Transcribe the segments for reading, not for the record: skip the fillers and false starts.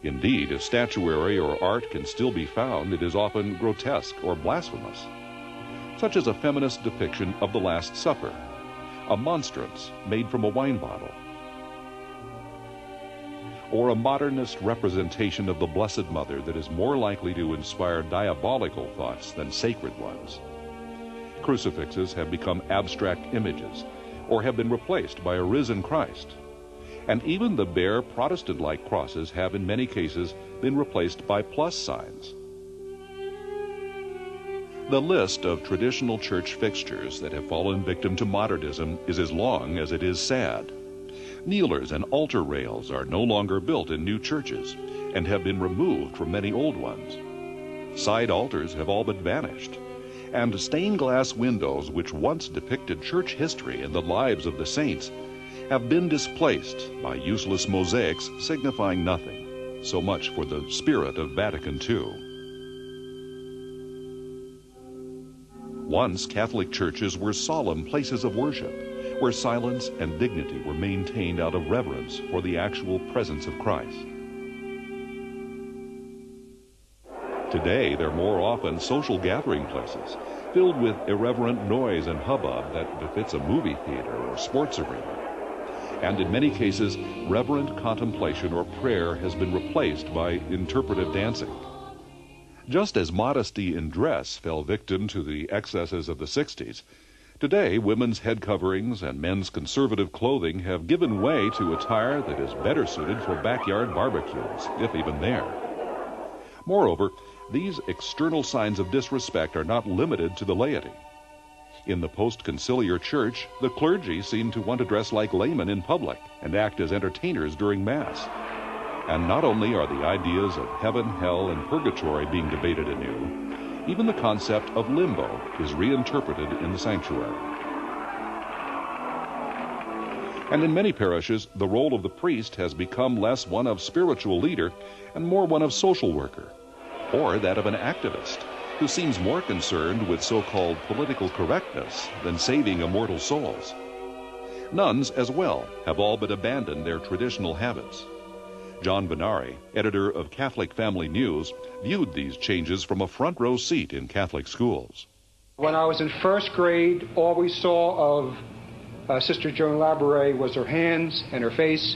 Indeed, if statuary or art can still be found, it is often grotesque or blasphemous, such as a feminist depiction of the Last Supper, a monstrance made from a wine bottle, or a modernist representation of the Blessed Mother that is more likely to inspire diabolical thoughts than sacred ones. Crucifixes have become abstract images, or have been replaced by a risen Christ. And even the bare Protestant-like crosses have in many cases been replaced by plus signs. The list of traditional church fixtures that have fallen victim to modernism is as long as it is sad. Kneelers and altar rails are no longer built in new churches and have been removed from many old ones. Side altars have all but vanished, and stained glass windows which once depicted church history and the lives of the saints have been displaced by useless mosaics signifying nothing. So much for the spirit of Vatican II. Once Catholic churches were solemn places of worship, where silence and dignity were maintained out of reverence for the actual presence of Christ. Today, they're more often social gathering places, filled with irreverent noise and hubbub that befits a movie theater or sports arena. And in many cases, reverent contemplation or prayer has been replaced by interpretive dancing. Just as modesty in dress fell victim to the excesses of the 60s, today women's head coverings and men's conservative clothing have given way to attire that is better suited for backyard barbecues, if even there. Moreover, these external signs of disrespect are not limited to the laity. In the post-conciliar church, the clergy seem to want to dress like laymen in public and act as entertainers during Mass. And not only are the ideas of heaven, hell, and purgatory being debated anew, even the concept of limbo is reinterpreted in the sanctuary. And in many parishes, the role of the priest has become less one of spiritual leader and more one of social worker, or that of an activist, who seems more concerned with so-called political correctness than saving immortal souls. Nuns, as well, have all but abandoned their traditional habits. John Benari, editor of Catholic Family News, viewed these changes from a front row seat in Catholic schools. When I was in first grade, all we saw of Sister Joan Labouré was her hands and her face.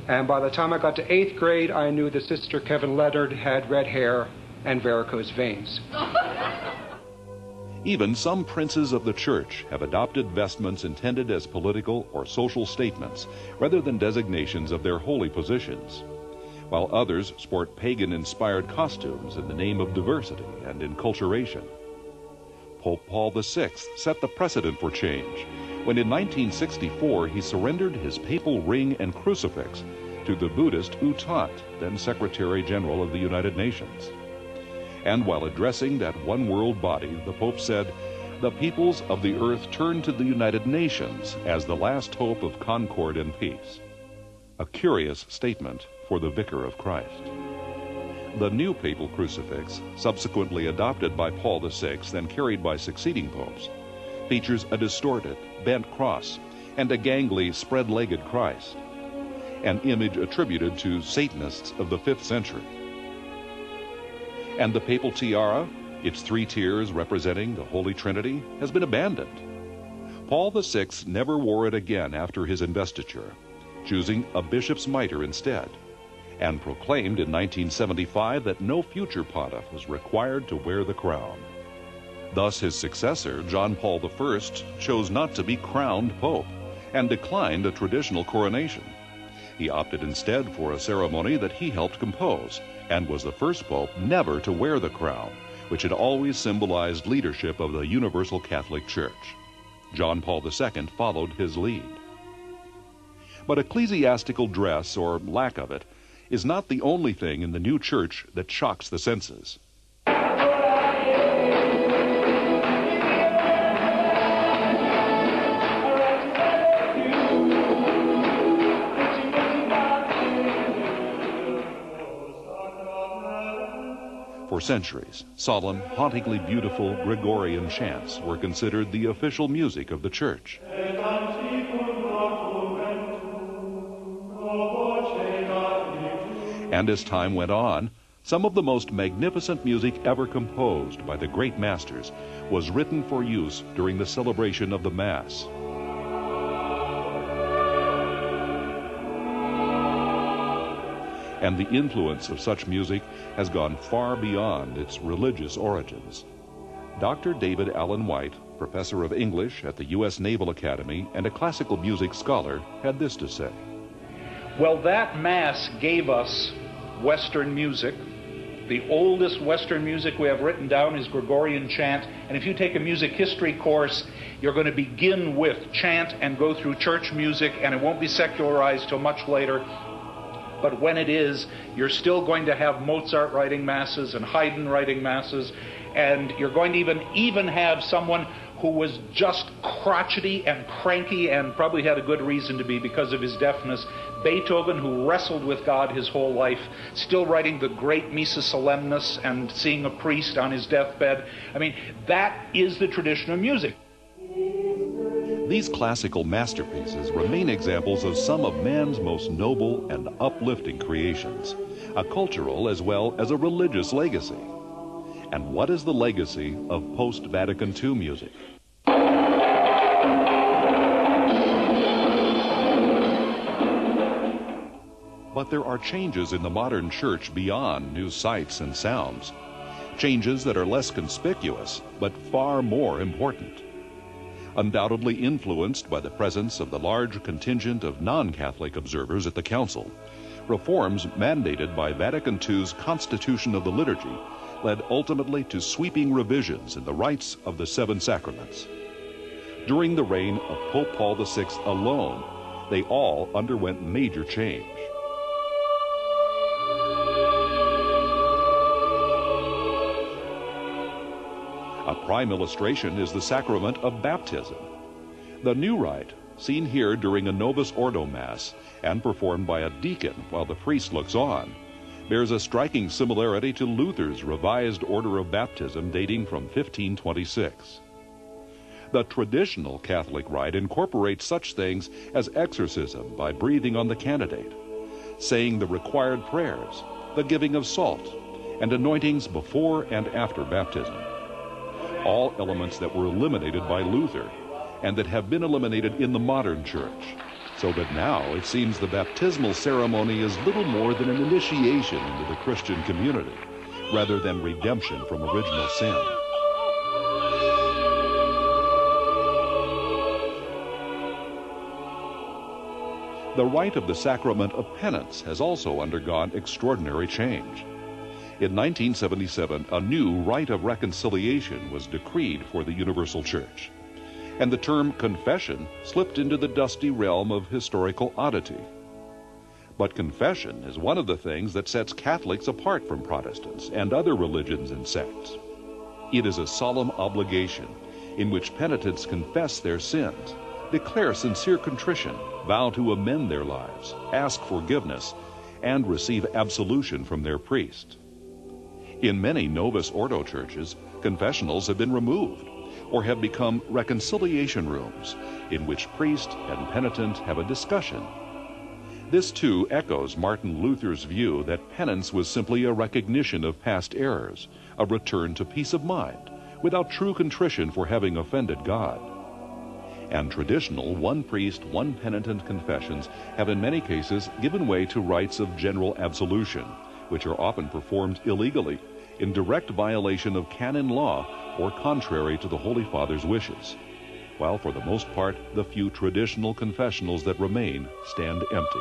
And by the time I got to 8th grade, I knew that Sister Kevin Leonard had red hair and varicose veins. Even some princes of the church have adopted vestments intended as political or social statements rather than designations of their holy positions, while others sport pagan-inspired costumes in the name of diversity and enculturation. Pope Paul VI set the precedent for change when in 1964 he surrendered his papal ring and crucifix to the Buddhist U Thant, then Secretary General of the United Nations. And while addressing that one world body, the Pope said, "The peoples of the earth turn to the United Nations as the last hope of concord and peace." A curious statement for the Vicar of Christ. The new papal crucifix, subsequently adopted by Paul VI and carried by succeeding popes, features a distorted, bent cross and a gangly, spread-legged Christ, an image attributed to Satanists of the 5th century. And the papal tiara, its 3 tiers representing the Holy Trinity, has been abandoned. Paul VI never wore it again after his investiture, choosing a bishop's mitre instead, and proclaimed in 1975 that no future pontiff was required to wear the crown. Thus his successor, John Paul I, chose not to be crowned pope and declined a traditional coronation. He opted instead for a ceremony that he helped compose, and was the first pope never to wear the crown, which had always symbolized leadership of the Universal Catholic Church. John Paul II followed his lead. But ecclesiastical dress, or lack of it, is not the only thing in the new church that shocks the senses. For centuries, solemn, hauntingly beautiful Gregorian chants were considered the official music of the church. And as time went on, some of the most magnificent music ever composed by the great masters was written for use during the celebration of the Mass. And the influence of such music has gone far beyond its religious origins. Dr. David Allen White, professor of English at the U.S. Naval Academy and a classical music scholar, had this to say. Well, that Mass gave us Western music. The oldest Western music we have written down is Gregorian chant, and if you take a music history course, you're going to begin with chant and go through church music, and it won't be secularized till much later. But when it is, you're still going to have Mozart writing masses and Haydn writing masses, and you're going to even have someone who was just crotchety and cranky and probably had a good reason to be because of his deafness. Beethoven, who wrestled with God his whole life, still writing the great Missa Solemnis and seeing a priest on his deathbed. I mean, that is the tradition of music. These classical masterpieces remain examples of some of man's most noble and uplifting creations, a cultural as well as a religious legacy. And what is the legacy of post-Vatican II music? But there are changes in the modern church beyond new sights and sounds. Changes that are less conspicuous, but far more important. Undoubtedly influenced by the presence of the large contingent of non-Catholic observers at the Council, reforms mandated by Vatican II's Constitution of the Liturgy led ultimately to sweeping revisions in the rites of the seven sacraments. During the reign of Pope Paul VI alone, they all underwent major change. A prime illustration is the sacrament of baptism. The new rite, seen here during a Novus Ordo Mass and performed by a deacon while the priest looks on, bears a striking similarity to Luther's revised order of baptism dating from 1526. The traditional Catholic rite incorporates such things as exorcism by breathing on the candidate, saying the required prayers, the giving of salt, and anointings before and after baptism. All elements that were eliminated by Luther and that have been eliminated in the modern church, so that now it seems the baptismal ceremony is little more than an initiation into the Christian community, rather than redemption from original sin. The rite of the sacrament of penance has also undergone extraordinary change. In 1977, a new rite of reconciliation was decreed for the Universal Church, and the term confession slipped into the dusty realm of historical oddity. But confession is one of the things that sets Catholics apart from Protestants and other religions and sects. It is a solemn obligation in which penitents confess their sins, declare sincere contrition, vow to amend their lives, ask forgiveness, and receive absolution from their priest. In many Novus Ordo churches, confessionals have been removed or have become reconciliation rooms in which priest and penitent have a discussion. This too echoes Martin Luther's view that penance was simply a recognition of past errors, a return to peace of mind, without true contrition for having offended God. And traditional one priest, one penitent confessions have in many cases given way to rites of general absolution, which are often performed illegally, in direct violation of canon law or contrary to the Holy Father's wishes, while for the most part the few traditional confessionals that remain stand empty.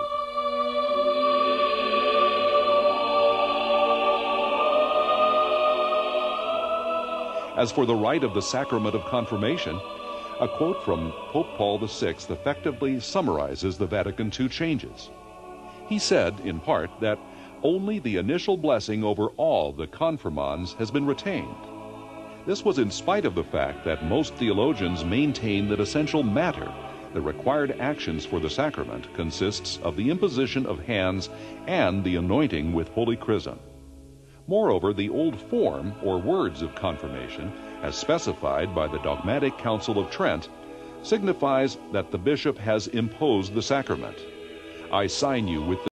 As for the rite of the sacrament of confirmation, a quote from Pope Paul VI effectively summarizes the Vatican II changes. He said, in part, that only the initial blessing over all the confirmands has been retained. This was in spite of the fact that most theologians maintain that essential matter, the required actions for the sacrament, consists of the imposition of hands and the anointing with holy chrism. Moreover, the old form or words of confirmation, as specified by the dogmatic Council of Trent, signifies that the bishop has imposed the sacrament. I sign you with the